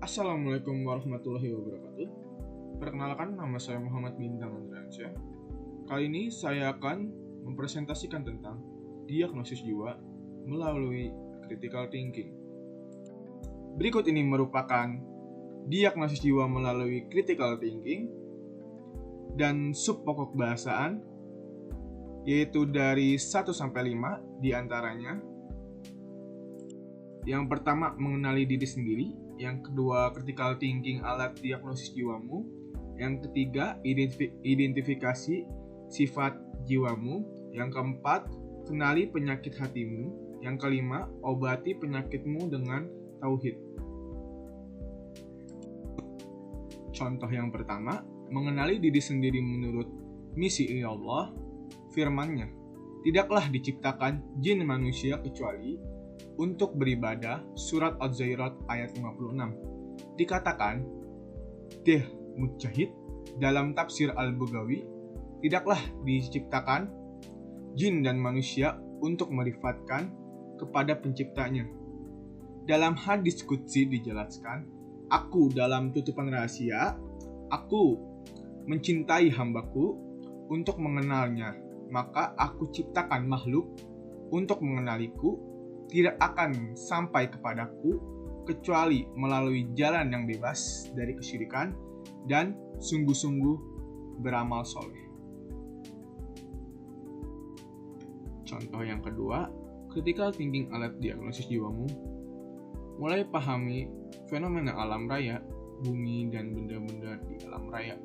Assalamualaikum warahmatullahi wabarakatuh. Perkenalkan, nama saya Muhammad Bintang Andriansyah. Kali ini saya akan mempresentasikan tentang diagnosis jiwa melalui critical thinking. Berikut ini merupakan diagnosis jiwa melalui critical thinking dan sub pokok bahasaan, yaitu dari 1 sampai 5 diantaranya. Yang pertama, mengenali diri sendiri. Yang kedua, critical thinking alat diagnosis jiwamu. Yang ketiga, identifikasi sifat jiwamu. Yang keempat, kenali penyakit hatimu. Yang kelima, obati penyakitmu dengan tauhid. Contoh yang pertama, mengenali diri sendiri menurut misi Allah. Firman-Nya, tidaklah diciptakan jin manusia kecuali untuk beribadah. Surat Az-Zariyat ayat 56. Dikatakan, Deh Mujahid dalam tafsir Al-Baghawi, tidaklah diciptakan jin dan manusia untuk merifatkan kepada penciptanya. Dalam hadis qudsi dijelaskan, aku dalam tutupan rahasia, aku mencintai hambaku untuk mengenalnya, maka aku ciptakan makhluk untuk mengenaliku, tidak akan sampai kepadaku kecuali melalui jalan yang bebas dari kesyirikan dan sungguh-sungguh beramal soleh. Contoh yang kedua, critical thinking alat diagnosis jiwamu. Mulai pahami fenomena alam raya, bumi dan benda-benda di alam raya.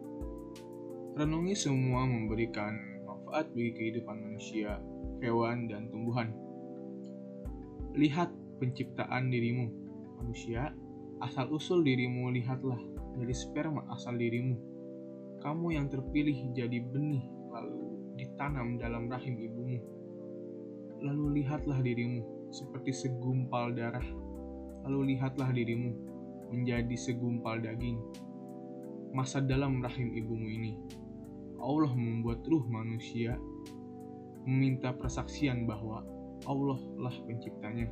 Renungi semua memberikan manfaat bagi kehidupan manusia, hewan, dan tumbuhan. Lihat penciptaan dirimu, manusia. Asal-usul dirimu lihatlah dari sperma asal dirimu. Kamu yang terpilih jadi benih lalu ditanam dalam rahim ibumu. Lalu lihatlah dirimu seperti segumpal darah. Lalu lihatlah dirimu menjadi segumpal daging. Masa dalam rahim ibumu ini, Allah membuat ruh manusia meminta persaksian bahwa Allah lah penciptanya,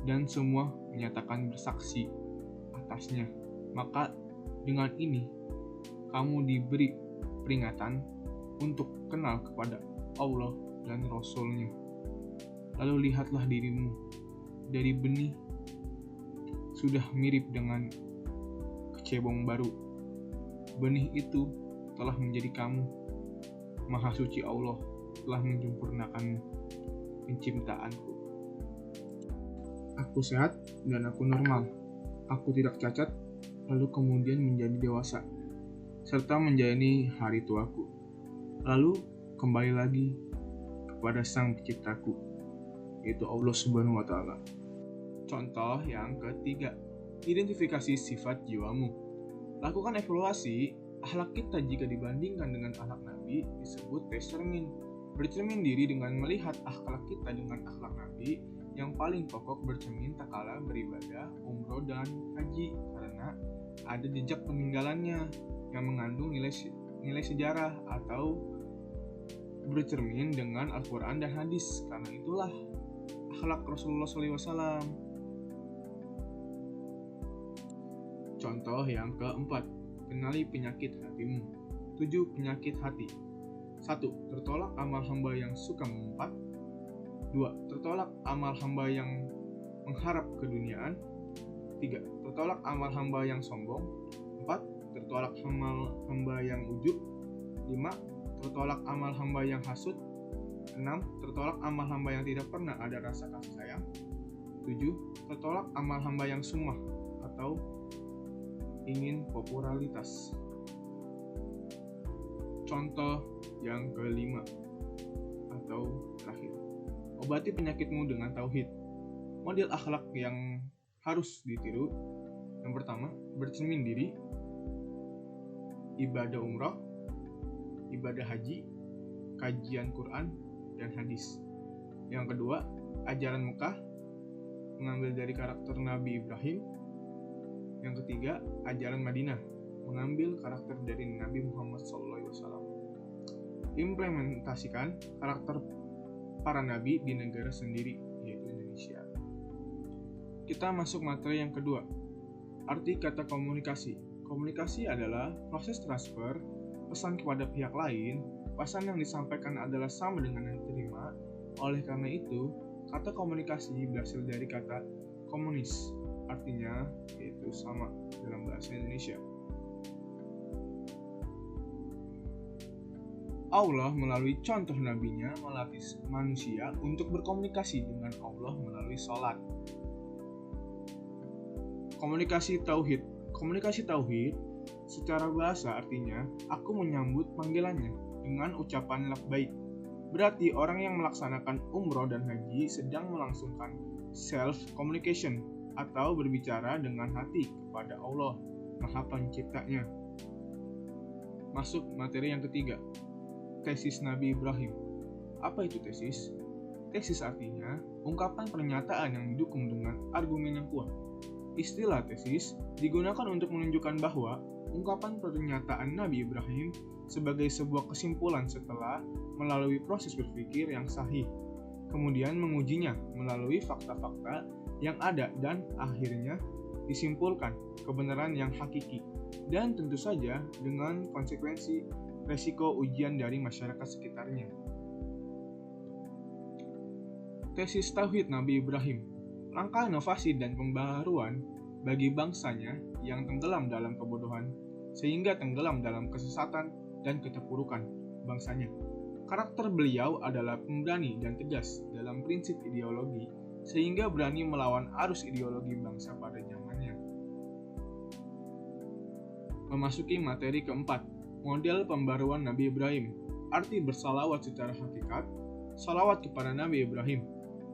dan semua menyatakan bersaksi atasnya. Maka dengan ini kamu diberi peringatan untuk kenal kepada Allah dan Rasul-Nya. Lalu lihatlah dirimu dari benih sudah mirip dengan kecebong baru. Benih itu telah menjadi kamu. Maha suci Allah telah menyempurnakanmu, penciptaanku. Aku sehat dan aku normal. Aku tidak cacat, lalu kemudian menjadi dewasa, serta menjalani hari tuaku. Lalu kembali lagi kepada Sang Penciptaku, yaitu Allah Subhanahu wa Ta'ala. Contoh yang ketiga, identifikasi sifat jiwamu. Lakukan evaluasi akhlak kita jika dibandingkan dengan akhlak Nabi, disebut tes cermin. Bercermin diri dengan melihat akhlak kita dengan akhlak Nabi. Yang paling pokok bercermin tak kala beribadah, umroh, dan haji, karena ada jejak peninggalannya yang mengandung nilai sejarah, atau bercermin dengan Al-Quran dan hadis, karena itulah akhlak Rasulullah SAW. Contoh yang keempat, kenali penyakit hatimu. 7 penyakit hati. 1. Tertolak amal hamba yang suka mengumpat. 2. Tertolak amal hamba yang mengharap keduniaan. 3. Tertolak amal hamba yang sombong. 4. Tertolak amal hamba yang ujub. 5. Tertolak amal hamba yang hasud. 6. Tertolak amal hamba yang tidak pernah ada rasa kasih sayang. 7. Tertolak amal hamba yang sumah atau ingin popularitas. Contoh yang kelima atau terakhir, obati penyakitmu dengan tauhid. Model akhlak yang harus ditiru. Yang pertama, bercermin diri, ibadah umrah, ibadah haji, kajian Quran dan hadis. Yang kedua, ajaran Mekah, mengambil dari karakter Nabi Ibrahim. Yang ketiga, ajaran Madinah, mengambil karakter dari Nabi Muhammad SAW. Implementasikan karakter para nabi di negara sendiri, yaitu Indonesia. Kita masuk materi yang kedua, Arti kata komunikasi. Komunikasi adalah proses transfer pesan kepada pihak lain. Pesan yang disampaikan adalah sama dengan yang diterima. Oleh karena itu, kata komunikasi berasal dari kata komunis, artinya yaitu sama dalam bahasa Indonesia. Allah melalui contoh nabinya melatih manusia untuk berkomunikasi dengan Allah melalui sholat. Komunikasi tauhid. Komunikasi tauhid secara bahasa artinya aku menyambut panggilannya dengan ucapan labbaik. Berarti orang yang melaksanakan umroh dan haji sedang melangsungkan self communication atau berbicara dengan hati kepada Allah, Maha Penciptanya. Masuk materi yang ketiga. Tesis Nabi Ibrahim. Apa itu tesis? Tesis artinya ungkapan pernyataan yang didukung dengan argumen yang kuat. Istilah tesis digunakan untuk menunjukkan bahwa ungkapan pernyataan Nabi Ibrahim sebagai sebuah kesimpulan setelah melalui proses berpikir yang sahih, kemudian mengujinya melalui fakta-fakta yang ada dan akhirnya disimpulkan kebenaran yang hakiki, dan tentu saja dengan konsekuensi resiko ujian dari masyarakat sekitarnya. Tesis Tauhid Nabi Ibrahim. Langkah inovasi dan pembaharuan bagi bangsanya yang tenggelam dalam kebodohan, sehingga tenggelam dalam kesesatan dan keterpurukan bangsanya. Karakter beliau adalah pemberani dan tegas dalam prinsip ideologi, sehingga berani melawan arus ideologi bangsa pada zamannya. Memasuki materi keempat. Model pembaruan Nabi Ibrahim. Arti bersalawat secara hakikat, salawat kepada Nabi Ibrahim.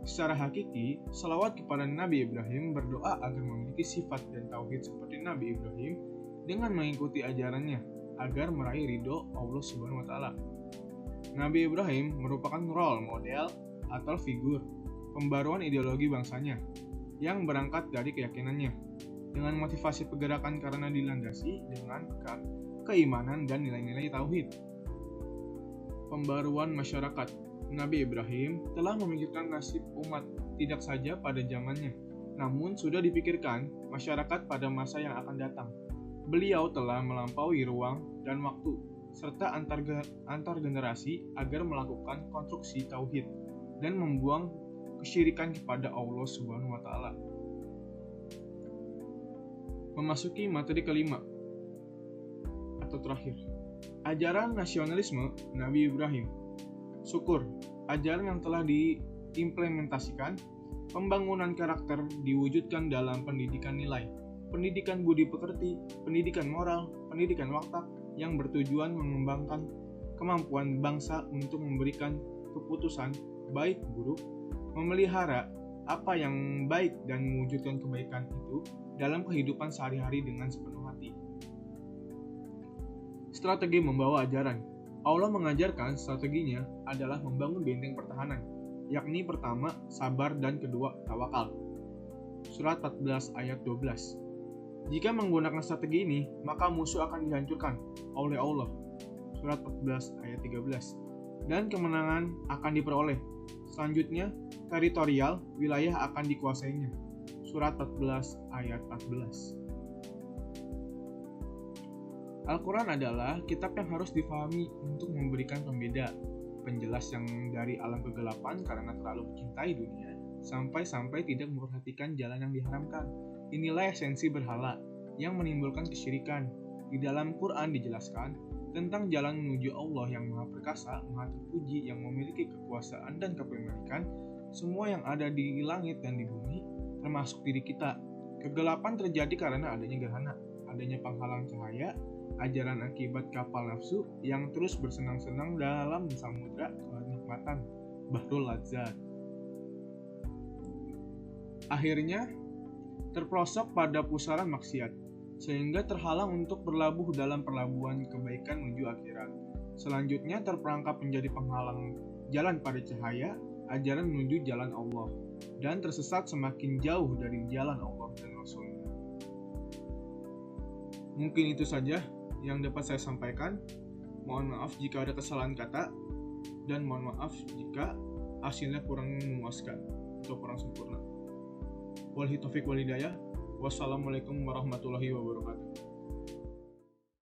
Secara hakiki, salawat kepada Nabi Ibrahim berdoa agar memiliki sifat dan tauhid seperti Nabi Ibrahim dengan mengikuti ajarannya agar meraih ridho Allah Subhanahu wa Ta'ala. Nabi Ibrahim merupakan role model atau figur pembaruan ideologi bangsanya yang berangkat dari keyakinannya dengan motivasi pergerakan karena dilandasi dengan keimanan dan nilai-nilai tauhid. Pembaruan masyarakat. Nabi Ibrahim telah memikirkan nasib umat tidak saja pada zamannya, namun sudah dipikirkan masyarakat pada masa yang akan datang. Beliau telah melampaui ruang dan waktu serta antar generasi agar melakukan konstruksi tauhid dan membuang kesyirikan kepada Allah Subhanahu wa Ta'ala. Memasuki materi kelima atau terakhir. Ajaran nasionalisme Nabi Ibrahim. Syukur, ajaran yang telah diimplementasikan, pembangunan karakter diwujudkan dalam pendidikan nilai, pendidikan budi pekerti, pendidikan moral, pendidikan watak yang bertujuan mengembangkan kemampuan bangsa untuk memberikan keputusan baik buruk, memelihara apa yang baik dan mewujudkan kebaikan itu dalam kehidupan sehari-hari dengan sepenuh hati. Strategi membawa ajaran. Allah mengajarkan strateginya adalah membangun benteng pertahanan, yakni pertama, sabar dan kedua, tawakal. Surat 14 ayat 12. Jika menggunakan strategi ini, maka musuh akan dihancurkan oleh Allah. Surat 14 ayat 13. Dan kemenangan akan diperoleh. Selanjutnya, teritorial wilayah akan dikuasainya. Surat 14 ayat 14. Al-Quran adalah kitab yang harus difahami untuk memberikan pembeda, penjelas yang dari alam kegelapan karena terlalu mencintai dunia, sampai-sampai tidak memperhatikan jalan yang diharamkan. Inilah esensi berhala yang menimbulkan kesyirikan. Di dalam Quran dijelaskan tentang jalan menuju Allah yang maha perkasa, maha terpuji, yang memiliki kekuasaan dan kepemilikan semua yang ada di langit dan di bumi, termasuk diri kita. Kegelapan terjadi karena adanya gerhana, adanya penghalang cahaya, ajaran akibat kapal nafsu yang terus bersenang-senang dalam samudra kenikmatan Bahrul Ladzat. Akhirnya terprosok pada pusaran maksiat, sehingga terhalang untuk berlabuh dalam perlabuhan kebaikan menuju akhirat. Selanjutnya terperangkap menjadi penghalang jalan pada cahaya, ajaran menuju jalan Allah, dan tersesat semakin jauh dari jalan Allah dan Rasul-Nya. Mungkin itu saja yang dapat saya sampaikan. Mohon maaf jika ada kesalahan kata, dan mohon maaf jika hasilnya kurang memuaskan atau kurang sempurna. Wabillahi taufiq wal hidayah. Wassalamualaikum warahmatullahi wabarakatuh.